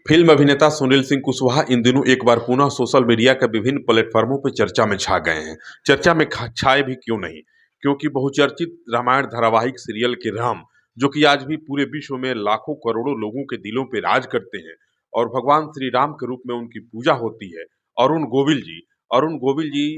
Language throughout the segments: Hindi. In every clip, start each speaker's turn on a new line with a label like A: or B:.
A: फिल्म अभिनेता सुनील सिंह कुशवाहा इन दिनों एक बार पुनः सोशल मीडिया के विभिन्न प्लेटफॉर्मों पर चर्चा में छा गए हैं। चर्चा में छाए भी क्यों नहीं, क्योंकि बहुचर्चित रामायण धारावाहिक सीरियल के राम, जो कि आज भी पूरे विश्व में लाखों करोड़ों लोगों के दिलों पे राज करते हैं और भगवान श्री राम के रूप में उनकी पूजा होती है। अरुण गोविल जी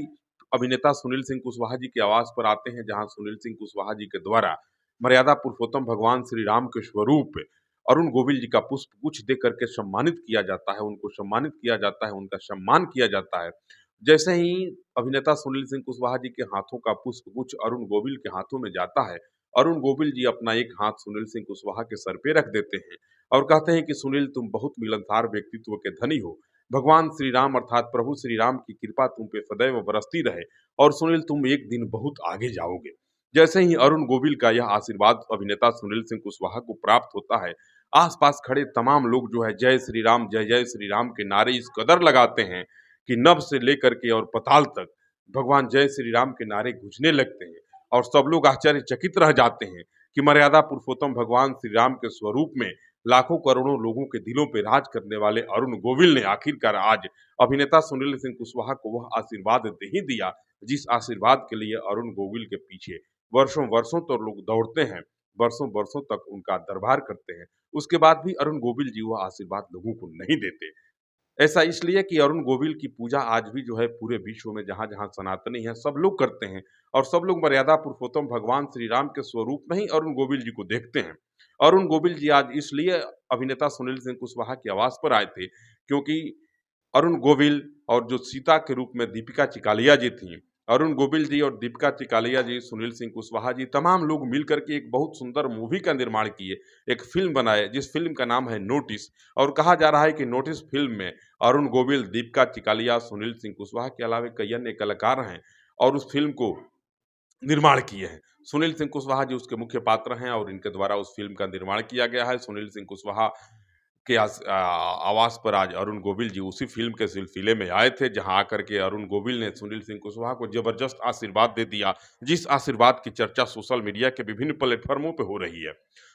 A: अभिनेता सुनील सिंह कुशवाहा जी के आवास पर आते हैं, जहां सुनील सिंह कुशवाहा जी के द्वारा मर्यादा पुरुषोत्तम भगवान श्री राम के स्वरूप अरुण गोविल जी का पुष्प गुच्छ दे करके सम्मानित किया जाता है, उनको सम्मानित किया जाता है, उनका सम्मान किया जाता है। जैसे ही अभिनेता सुनील सिंह कुशवाहा जी के हाथों का पुष्प गुच्छ अरुण गोविल के हाथों में जाता है, अरुण गोविल जी अपना एक हाथ सुनील सिंह कुशवाहा के सर पे रख देते हैं और कहते हैं कि सुनील, तुम बहुत मिलनसार व्यक्तित्व के धनी हो। भगवान श्री राम अर्थात प्रभु श्री राम की कृपा तुम पे सदैव बरसती रहे और सुनील, तुम एक दिन बहुत आगे जाओगे। जैसे ही अरुण गोविल का यह आशीर्वाद अभिनेता सुनील सिंह कुशवाहा को प्राप्त होता है, आसपास खड़े तमाम लोग जो है जय जय श्री राम के नारे इस कदर लगाते हैं कि नभ से लेकर के और पताल तक भगवान जय श्री राम के नारे गूंजने लगते हैं और सब लोग आश्चर्यचकित रह जाते हैं कि मर्यादा पुरुषोत्तम भगवान श्री राम के स्वरूप में लाखों करोड़ों लोगों के दिलों पे राज करने वाले अरुण गोविल ने आखिरकार आज अभिनेता सुनील सिंह कुशवाहा को वह आशीर्वाद दे ही दिया, जिस आशीर्वाद के लिए अरुण गोविल के पीछे वर्षों वर्षों तो लोग दौड़ते हैं, वर्षों वर्षों तक उनका दरबार करते हैं। उसके बाद भी अरुण गोविल जी वह आशीर्वाद लोगों को नहीं देते। ऐसा इसलिए कि अरुण गोविल की पूजा आज भी जो है पूरे विश्व में जहाँ-जहाँ सनातनी हैं, सब लोग करते हैं और सब लोग मर्यादा पुरुषोत्तम भगवान श्री राम के स्वरूप में ही अरुण गोविल जी को देखते हैं। अरुण गोविल जी आज इसलिए अभिनेता सुनील सिंह कुशवाहा की आवाज़ पर आए थे, क्योंकि अरुण गोविल और जो सीता के रूप में दीपिका चिकालिया जी थीं, अरुण गोविल जी और दीपिका चिकालिया जी, सुनील सिंह कुशवाहा जी, तमाम लोग मिलकर के एक बहुत सुंदर मूवी का निर्माण किए, एक फ़िल्म बनाए जिस फ़िल्म का नाम है नोटिस। और कहा जा रहा है कि नोटिस फ़िल्म में अरुण गोविल, दीपिका चिकालिया, सुनील सिंह कुशवाहा के अलावा कई अन्य कलाकार हैं और उस फ़िल्म को निर्माण किए हैं। सुनील सिंह कुशवाहा जी उसके मुख्य पात्र हैं और इनके द्वारा उस फ़िल्म का निर्माण किया गया है। सुनील सिंह कुशवाहा के आवास पर आज अरुण गोविल जी उसी फ़िल्म के सिलसिले में आए थे, जहां आकर के अरुण गोविल ने सुनील सिंह कुशवाहा को ज़बरदस्त आशीर्वाद दे दिया, जिस आशीर्वाद की चर्चा सोशल मीडिया के विभिन्न प्लेटफ़ॉर्मों पे हो रही है।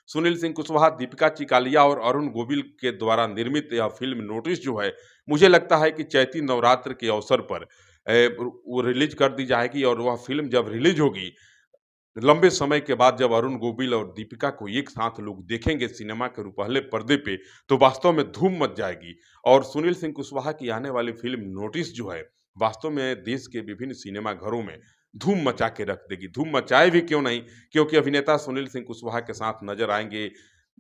A: सुनील सिंह कुशवाहा, दीपिका चिकालिया और अरुण गोविल के द्वारा निर्मित यह फ़िल्म नोटिस जो है, मुझे लगता है कि चैती नवरात्र के अवसर पर वो रिलीज़ कर दी जाएगी और वह फ़िल्म जब रिलीज़ होगी, लंबे समय के बाद जब अरुण गोविल और दीपिका को एक साथ लोग देखेंगे सिनेमा के पहले पर्दे पे, तो वास्तव में धूम मच जाएगी। और सुनील सिंह कुशवाहा की आने वाली फ़िल्म नोटिस जो है, वास्तव में देश के विभिन्न सिनेमा घरों में धूम मचा के रख देगी। धूम मचाए भी क्यों नहीं, क्योंकि अभिनेता सुनील सिंह कुशवाहा के साथ नज़र आएँगे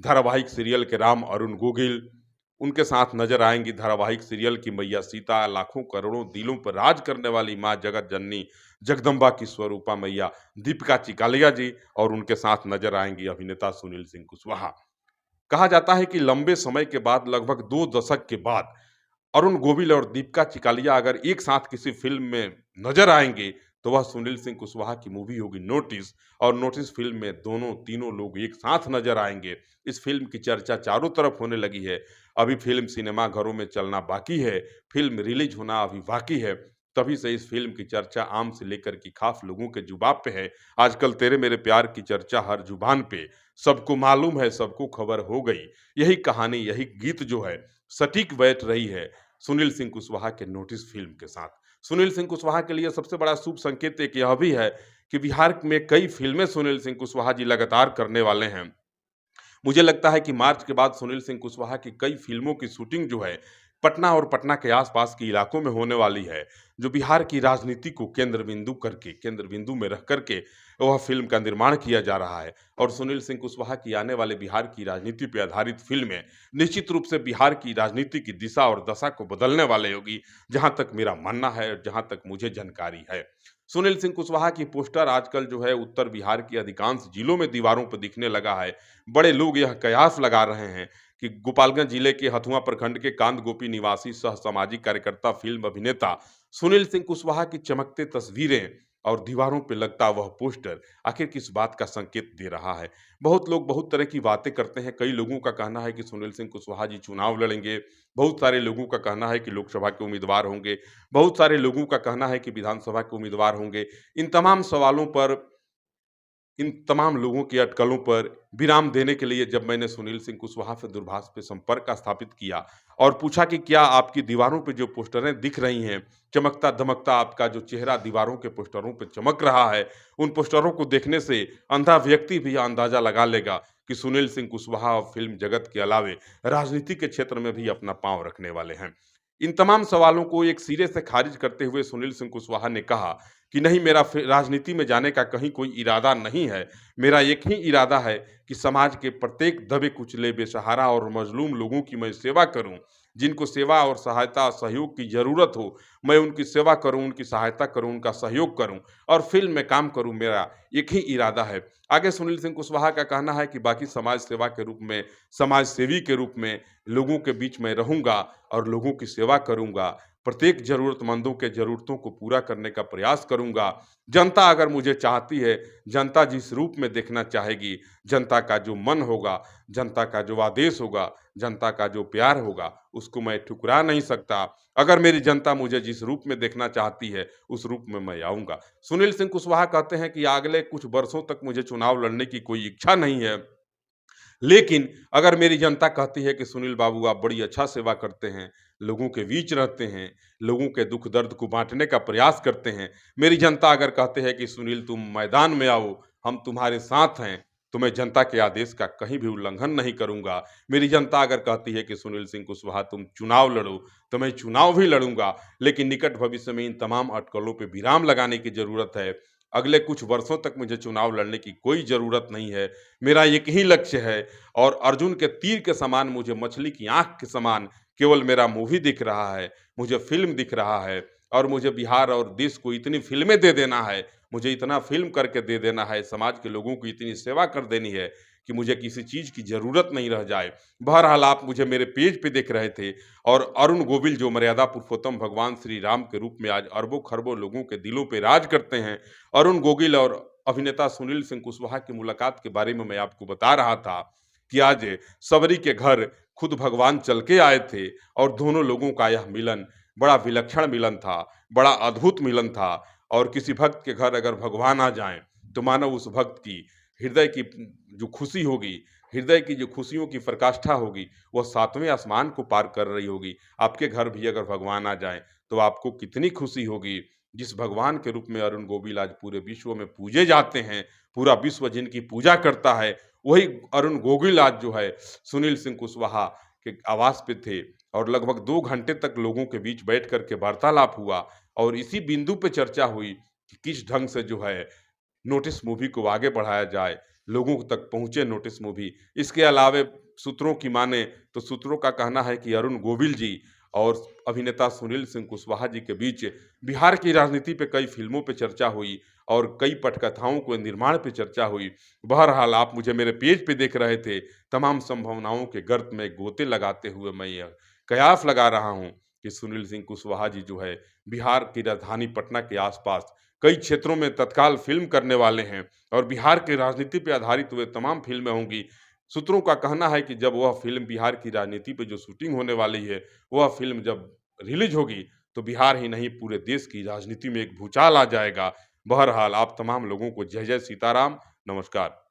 A: धारावाहिक सीरियल के राम अरुण गोविल, उनके साथ नज़र आएँगी धारावाहिक सीरियल की मैया सीता, लाखों करोड़ों दिलों पर राज करने वाली माँ जगत जननी जगदम्बा की स्वरूपा मैया दीपिका चिकालिया जी और उनके साथ नज़र आएँगी अभिनेता सुनील सिंह कुशवाहा। कहा जाता है कि लंबे समय के बाद, लगभग 2 दशक के बाद अरुण गोविल और दीपिका चिकालिया अगर एक साथ किसी फ़िल्म में नज़र आएँगे, तो वह सुनील सिंह कुशवाहा की मूवी होगी नोटिस। और नोटिस फ़िल्म में दोनों तीनों लोग एक साथ नज़र आएँगे। इस फ़िल्म की चर्चा चारों तरफ होने लगी है। अभी फ़िल्म सिनेमा घरों में चलना बाकी है, फ़िल्म रिलीज़ होना अभी बाकी है। तभी से इस फ़िल्म की चर्चा आम से लेकर के ख़ास लोगों के जुबान पे है। आजकल तेरे मेरे प्यार की चर्चा हर ज़ुबान पे, सबको मालूम है, सबको खबर हो गई। यही कहानी, यही गीत जो है, सटीक बैठ रही है सुनील सिंह कुशवाहा के नोटिस फ़िल्म के साथ। सुनील सिंह कुशवाहा के लिए सबसे बड़ा शुभ संकेत एक यह भी है कि बिहार में कई फ़िल्में सुनील सिंह कुशवाहा जी लगातार करने वाले हैं। मुझे लगता है कि मार्च के बाद सुनील सिंह कुशवाहा की कई फ़िल्मों की शूटिंग जो है, पटना और पटना के आस-पास के इलाकों में होने वाली है, जो बिहार की राजनीति को केंद्र बिंदु में रख कर के वह फ़िल्म का निर्माण किया जा रहा है। और सुनील सिंह कुशवाहा की आने वाले बिहार की राजनीति पे आधारित फ़िल्में निश्चित रूप से बिहार की राजनीति की दिशा और दशा को बदलने वाली होगी, जहाँ तक मेरा मानना है और जहाँ तक मुझे जानकारी है। सुनील सिंह कुशवाहा की पोस्टर आजकल जो है उत्तर बिहार की अधिकांश जिलों में दीवारों पर दिखने लगा है। बड़े लोग यह कयास लगा रहे हैं कि गोपालगंज जिले के हथुआ प्रखंड के कांद गोपी निवासी सह सामाजिक कार्यकर्ता, फिल्म अभिनेता सुनील सिंह कुशवाहा की चमकते तस्वीरें और दीवारों पे लगता वह पोस्टर आखिर किस बात का संकेत दे रहा है। बहुत लोग बहुत तरह की बातें करते हैं। कई लोगों का कहना है कि सुनील सिंह कुशवाहा जी चुनाव लड़ेंगे, बहुत सारे लोगों का कहना है कि लोकसभा के उम्मीदवार होंगे, बहुत सारे लोगों का कहना है कि विधानसभा के उम्मीदवार होंगे। इन तमाम सवालों पर इन तमाम लोगों की अटकलों पर विराम देने के लिए जब मैंने सुनील सिंह कुशवाहा से दूरभाष पे संपर्क स्थापित किया और पूछा कि क्या आपकी दीवारों पे जो पोस्टरें दिख रही हैं, चमकता-धमकता आपका जो चेहरा दीवारों के पोस्टरों पे चमक रहा है, उन पोस्टरों को देखने से अंधा व्यक्ति भी अंदाज़ा लगा लेगा कि सुनील सिंह कुशवाहा फिल्म जगत के अलावे राजनीति के क्षेत्र में भी अपना पाँव रखने वाले हैं। इन तमाम सवालों को एक सिरे से खारिज करते हुए सुनील सिंह कुशवाहा ने कहा कि नहीं, मेरा राजनीति में जाने का कहीं कोई इरादा नहीं है। मेरा एक ही इरादा है कि समाज के प्रत्येक दबे कुचले, बेसहारा और मजलूम लोगों की मैं सेवा करूं। जिनको सेवा और सहायता सहयोग की जरूरत हो, मैं उनकी सेवा करूं, उनकी सहायता करूं, उनका सहयोग करूं और फिल्म में काम करूं। मेरा एक ही इरादा है। आगे सुनील सिंह कुशवाहा का कहना है कि बाकी समाज सेवा के रूप में, समाज सेवी के रूप में लोगों के बीच में रहूंगा और लोगों की सेवा करूंगा। प्रत्येक ज़रूरतमंदों के ज़रूरतों को पूरा करने का प्रयास करूँगा। जनता अगर मुझे चाहती है, जनता जिस रूप में देखना चाहेगी, जनता का जो मन होगा, जनता का जो आदेश होगा, जनता का जो प्यार होगा, उसको मैं ठुकरा नहीं सकता। अगर मेरी जनता मुझे जिस रूप में देखना चाहती है, उस रूप में मैं आऊँगा। सुनील सिंह कुशवाहा कहते हैं कि अगले कुछ वर्षों तक मुझे चुनाव लड़ने की कोई इच्छा नहीं है। लेकिन अगर मेरी जनता कहती है कि सुनील बाबू आप बड़ी अच्छा सेवा करते हैं, लोगों के बीच रहते हैं, लोगों के दुख दर्द को बाँटने का प्रयास करते हैं। मेरी जनता अगर कहते हैं कि सुनील तुम मैदान में आओ, हम तुम्हारे साथ हैं, तो मैं जनता के आदेश का कहीं भी उल्लंघन नहीं करूँगा। मेरी जनता अगर कहती है कि सुनील सिंह कुशवाहा तुम चुनाव लड़ो, तो मैं चुनाव भी लड़ूँगा। लेकिन निकट भविष्य में इन तमाम अटकलों पे विराम लगाने की ज़रूरत है। अगले कुछ वर्षों तक मुझे चुनाव लड़ने की कोई ज़रूरत नहीं है। मेरा एक ही लक्ष्य है और अर्जुन के तीर के समान, मुझे मछली की आँख के समान केवल मेरा मूवी दिख रहा है, मुझे फ़िल्म दिख रहा है और मुझे बिहार और देश को इतनी फ़िल्में दे देना है, मुझे इतना फ़िल्म करके दे देना है, समाज के लोगों को इतनी सेवा कर देनी है कि मुझे किसी चीज़ की ज़रूरत नहीं रह जाए। बहरहाल आप मुझे मेरे पेज पे देख रहे थे और अरुण गोविल जो मर्यादा पुरुषोत्तम भगवान श्री राम के रूप में आज अरबों-खरबों लोगों के दिलों पे राज करते हैं, अरुण गोविल और अभिनेता सुनील सिंह कुशवाहा की मुलाकात के बारे में मैं आपको बता रहा था कि आज सबरी के घर खुद भगवान चल के आए थे और दोनों लोगों का यह मिलन बड़ा विलक्षण मिलन था, बड़ा अद्भुत मिलन था और किसी भक्त के घर अगर भगवान आ जाएँ, तो मानो उस भक्त की हृदय की जो खुशी होगी, हृदय की जो खुशियों की प्रकाष्ठा होगी, वह सातवें आसमान को पार कर रही होगी। आपके घर भी अगर भगवान आ जाएँ, तो आपको कितनी खुशी होगी। जिस भगवान के रूप में अरुण गोविल आज पूरे विश्व में पूजे जाते हैं, पूरा विश्व जिनकी पूजा करता है, वही अरुण गोविल आज जो है सुनील सिंह कुशवाहा के आवास पे थे और लगभग 2 घंटे तक लोगों के बीच बैठ कर के वार्तालाप हुआ और इसी बिंदु पे चर्चा हुई कि किस ढंग से जो है नोटिस मूवी को आगे बढ़ाया जाए, लोगों तक पहुँचे नोटिस मूवी। इसके अलावे सूत्रों की माने तो सूत्रों का कहना है कि अरुण गोविल जी और अभिनेता सुनील सिंह कुशवाहा जी के बीच बिहार की राजनीति पे कई फ़िल्मों पे चर्चा हुई और कई पटकथाओं के निर्माण पे चर्चा हुई। बहरहाल आप मुझे मेरे पेज पे देख रहे थे, तमाम संभावनाओं के गर्त में गोते लगाते हुए मैं यह कयास लगा रहा हूँ कि सुनील सिंह कुशवाहा जी जो है बिहार की राजधानी पटना के आस-पास कई क्षेत्रों में तत्काल फ़िल्म करने वाले हैं और बिहार की राजनीति पे आधारित हुए तमाम फ़िल्में होंगी। सूत्रों का कहना है कि जब वह फ़िल्म बिहार की राजनीति पे जो शूटिंग होने वाली है, वह फ़िल्म जब रिलीज़ होगी, तो बिहार ही नहीं पूरे देश की राजनीति में एक भूचाल आ जाएगा। बहरहाल आप तमाम लोगों को जय जय सीताराम, नमस्कार।